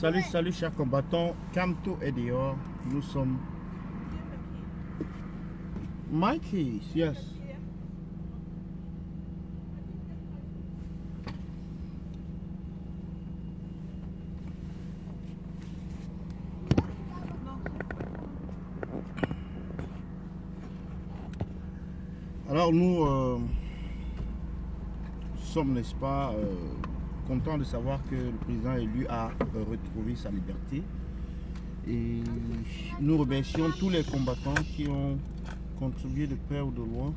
Salut chers combattants, Kamto est dehors, nous sommes... Mikey, yes. Alors nous sommes, n'est-ce pas, contents de savoir que le président élu a retrouvé sa liberté. Et nous remercions tous les combattants qui ont contribué de près ou de loin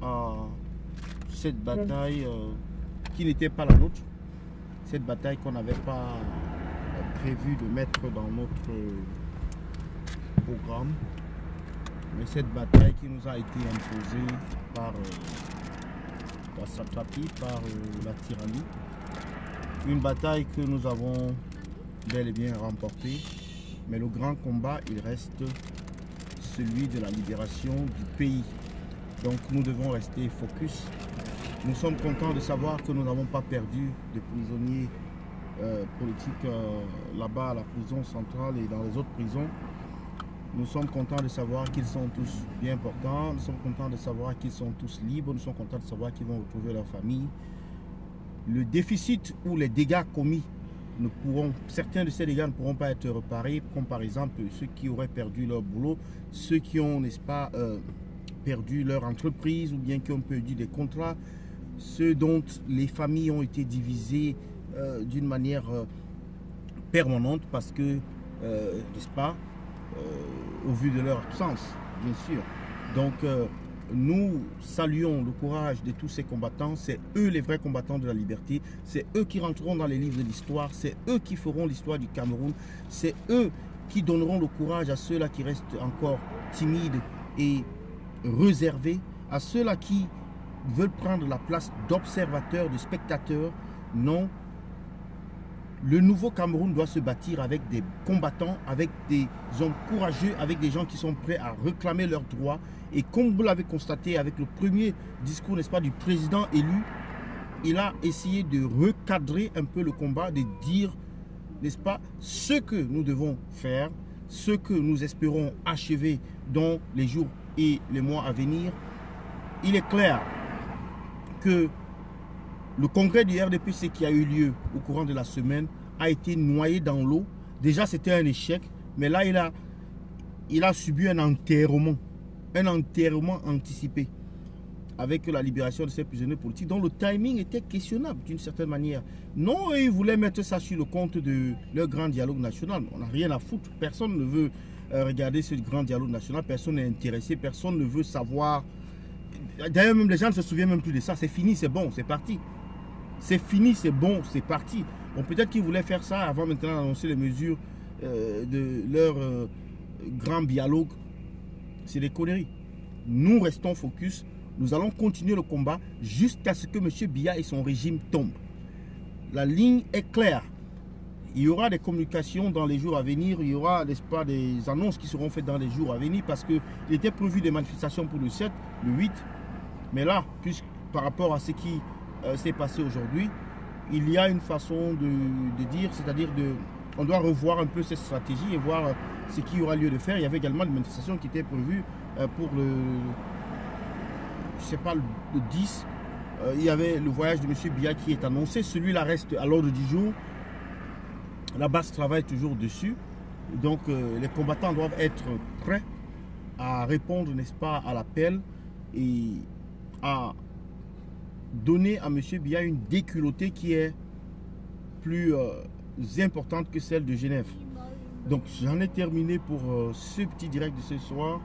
à cette bataille qui n'était pas la nôtre. Cette bataille qu'on n'avait pas prévu de mettre dans notre programme. Mais cette bataille qui nous a été imposée par la satrapie, par la tyrannie. Une bataille que nous avons bel et bien remportée. Mais le grand combat, il reste celui de la libération du pays. Donc nous devons rester focus. Nous sommes contents de savoir que nous n'avons pas perdu de prisonniers politiques là-bas à la prison centrale et dans les autres prisons. Nous sommes contents de savoir qu'ils sont tous bien portants. Nous sommes contents de savoir qu'ils sont tous libres. Nous sommes contents de savoir qu'ils vont retrouver leur famille. Le déficit ou les dégâts commis, certains de ces dégâts ne pourront pas être réparés, comme par exemple ceux qui auraient perdu leur boulot, ceux qui ont, n'est-ce pas, perdu leur entreprise ou bien qui ont perdu des contrats, ceux dont les familles ont été divisées d'une manière permanente parce que, n'est-ce pas, au vu de leur absence, bien sûr. Donc, nous saluons le courage de tous ces combattants. C'est eux les vrais combattants de la liberté. C'est eux qui rentreront dans les livres de l'histoire. C'est eux qui feront l'histoire du Cameroun. C'est eux qui donneront le courage à ceux-là qui restent encore timides et réservés, à ceux-là qui veulent prendre la place d'observateurs, de spectateurs. Non. Le nouveau Cameroun doit se bâtir avec des combattants, avec des hommes courageux, avec des gens qui sont prêts à réclamer leurs droits. Et comme vous l'avez constaté avec le premier discours, n'est-ce pas, du président élu, il a essayé de recadrer un peu le combat, de dire, n'est-ce pas, ce que nous devons faire, ce que nous espérons achever dans les jours et les mois à venir. Il est clair que le congrès du RDPC qui a eu lieu au courant de la semaine a été noyé dans l'eau. Déjà, c'était un échec. Mais là, il a subi un enterrement anticipé avec la libération de ces prisonniers politiques dont le timing était questionnable d'une certaine manière. Non, ils voulaient mettre ça sur le compte de leur grand dialogue national. On n'a rien à foutre. Personne ne veut regarder ce grand dialogue national. Personne n'est intéressé. Personne ne veut savoir. D'ailleurs, même les gens ne se souviennent même plus de ça. C'est fini, c'est bon, c'est parti. C'est fini, c'est bon, c'est parti. Bon, peut-être qu'ils voulaient faire ça avant maintenant d'annoncer les mesures de leur grand dialogue. C'est des conneries. Nous restons focus. Nous allons continuer le combat jusqu'à ce que M. Biya et son régime tombent. La ligne est claire. Il y aura des communications dans les jours à venir. Il y aura, n'est-ce pas, des annonces qui seront faites dans les jours à venir parce qu'il était prévu des manifestations pour le 7, le 8. Mais là, puisque par rapport à ce qui s'est passé aujourd'hui, il y a une façon de dire, c'est-à-dire on doit revoir un peu cette stratégie et voir ce qui aura lieu de faire. Il y avait également des manifestations qui étaient prévues pour le, je sais pas, le 10. Il y avait le voyage de M. Biya qui est annoncé. Celui-là reste à l'ordre du jour. La base travaille toujours dessus. Donc les combattants doivent être prêts à répondre, n'est-ce pas, à l'appel et à donner à M. Biya une déculottée qui est plus importante que celle de Genève. Donc j'en ai terminé pour ce petit direct de ce soir.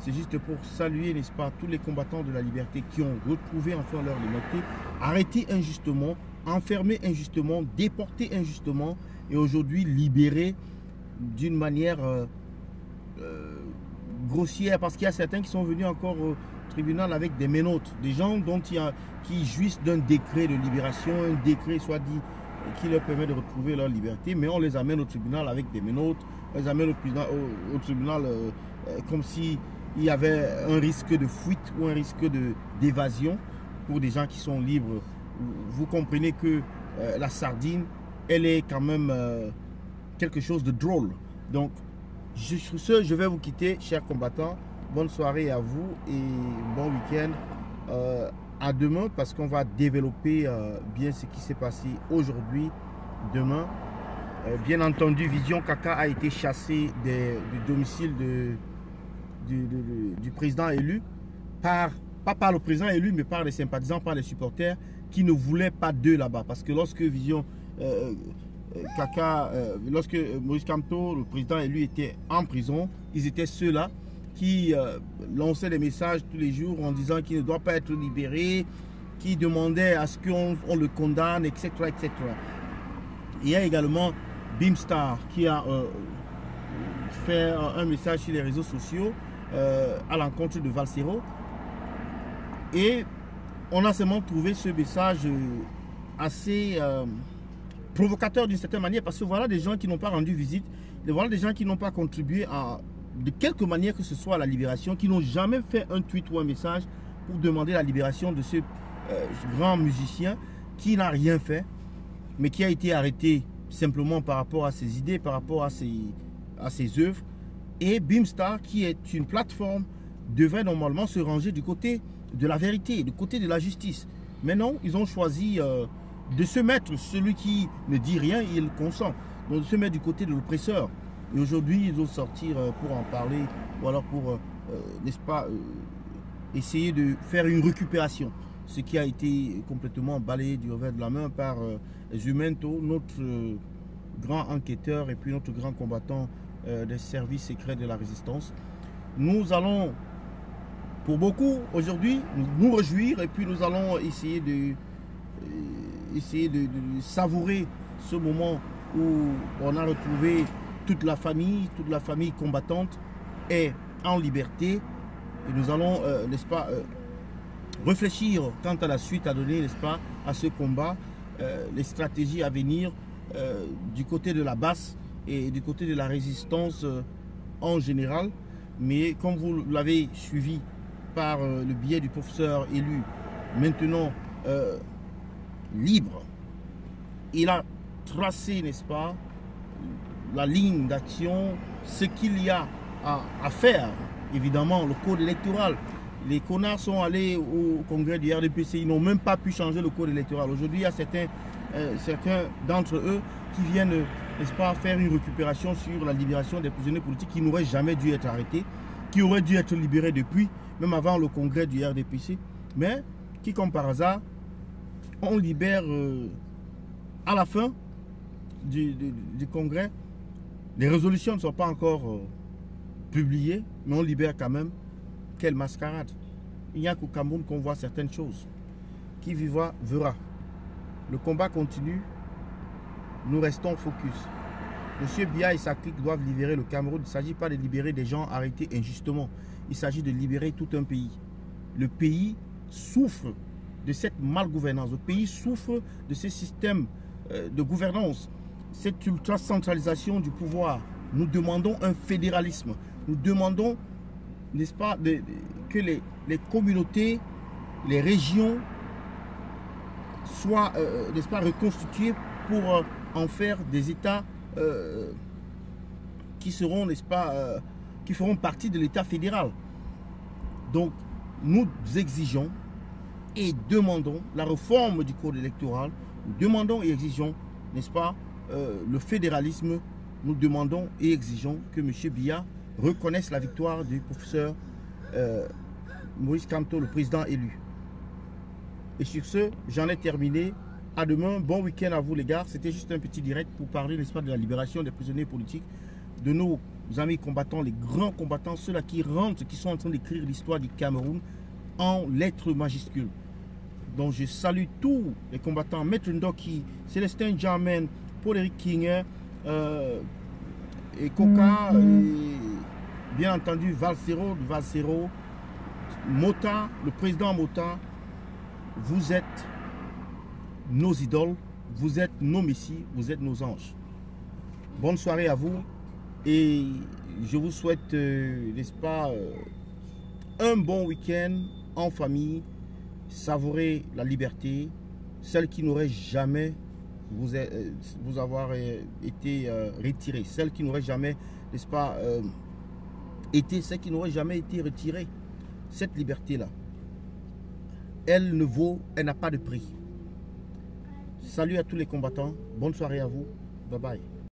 C'est juste pour saluer, n'est-ce pas, tous les combattants de la liberté qui ont retrouvé enfin leur liberté, arrêtés injustement, enfermés injustement, déportés injustement et aujourd'hui libérés d'une manière grossière parce qu'il y a certains qui sont venus encore au tribunal avec des menottes, des gens qui jouissent d'un décret de libération, un décret soit dit qui leur permet de retrouver leur liberté, mais on les amène au tribunal avec des menottes, on les amène au tribunal comme si il y avait un risque de fuite ou un risque d'évasion pour des gens qui sont libres. Vous comprenez que la sardine, elle est quand même quelque chose de drôle. Donc, sur ce, je vais vous quitter, chers combattants. Bonne soirée à vous et bon week-end. À demain, parce qu'on va développer bien ce qui s'est passé aujourd'hui, demain. Bien entendu, Vision Kaka a été chassé du domicile du président élu, pas par le président élu, mais par les sympathisants, par les supporters qui ne voulaient pas d'eux là-bas. Parce que lorsque Vision Kaka, lorsque Maurice Kamto, le président élu, était en prison, ils étaient ceux-là qui lançaient des messages tous les jours en disant qu'il ne doit pas être libéré, qui demandaient à ce qu'on le condamne, etc., etc. Il y a également Bimstar qui a fait un message sur les réseaux sociaux à l'encontre de Valsero. Et on a seulement trouvé ce message assez provocateur d'une certaine manière, parce que voilà des gens qui n'ont pas rendu visite, voilà des gens qui n'ont pas contribué de quelque manière que ce soit à la libération, qui n'ont jamais fait un tweet ou un message pour demander la libération de ce grand musicien qui n'a rien fait, mais qui a été arrêté simplement par rapport à ses idées, par rapport à ses œuvres. Et Bimstar, qui est une plateforme, devrait normalement se ranger du côté de la vérité, du côté de la justice. Mais non, ils ont choisi de se mettre, celui qui ne dit rien, il consent. Donc de se mettre du côté de l'oppresseur. Et aujourd'hui, ils vont sortir pour en parler, ou alors pour, n'est-ce pas, essayer de faire une récupération. Ce qui a été complètement balayé du revers de la main par Jumento, notre grand enquêteur et puis notre grand combattant des services secrets de la résistance. Nous allons, pour beaucoup, aujourd'hui, nous réjouir et puis nous allons essayer de savourer ce moment où on a retrouvé toute la famille combattante est en liberté. Et nous allons, n'est-ce pas, réfléchir quant à la suite à donner, n'est-ce pas, à ce combat, les stratégies à venir du côté de la basse et du côté de la résistance en général. Mais comme vous l'avez suivi par le biais du professeur élu, maintenant libre, il a tracé, n'est-ce pas, la ligne d'action, ce qu'il y a à faire. Évidemment, le code électoral. Les connards sont allés au congrès du RDPC, ils n'ont même pas pu changer le code électoral. Aujourd'hui, il y a certains d'entre eux qui viennent, n'est-ce pas, faire une récupération sur la libération des prisonniers politiques qui n'auraient jamais dû être arrêtés, qui auraient dû être libérés depuis, même avant le congrès du RDPC, mais qui, comme par hasard, on libère à la fin du congrès. Les résolutions ne sont pas encore publiées, mais on libère quand même. Quelle mascarade! Il n'y a qu'au Cameroun qu'on voit certaines choses. Qui vivra, verra. Le combat continue. Nous restons focus. Monsieur Biya et sa clique doivent libérer le Cameroun. Il ne s'agit pas de libérer des gens arrêtés injustement. Il s'agit de libérer tout un pays. Le pays souffre de cette malgouvernance. Le pays souffre de ce système de gouvernance. Cette ultra-centralisation du pouvoir. Nous demandons un fédéralisme. Nous demandons, n'est-ce pas, que les communautés, les régions soient, n'est-ce pas, reconstituées pour en faire des États qui seront, n'est-ce pas, qui feront partie de l'État fédéral. Donc, nous exigeons et demandons la réforme du code électoral. Nous demandons et exigeons, n'est-ce pas, le fédéralisme. Nous demandons et exigeons que M. Biya reconnaisse la victoire du professeur Maurice Kamto, le président élu. Et sur ce, j'en ai terminé. À demain, bon week-end à vous les gars. C'était juste un petit direct pour parler, n'est-ce pas, de la libération des prisonniers politiques, de nos amis combattants, les grands combattants, ceux-là qui rentrent, qui sont en train d'écrire l'histoire du Cameroun en lettres majuscules. Donc je salue tous les combattants, Maître Ndoki, Célestin Germain, Paul-Éric King, et Coca, et bien entendu Valsero, Mota, le président Mota. Vous êtes nos idoles, vous êtes nos messies, vous êtes nos anges. Bonne soirée à vous et je vous souhaite, n'est-ce pas, un bon week-end en famille. Savourer la liberté, celle qui n'aurait jamais vous avoir été retirée, celle qui n'aurait jamais, n'est-ce pas, celle qui n'aurait jamais été retirée. Cette liberté-là, elle n'a pas de prix. Salut à tous les combattants, bonne soirée à vous, bye bye.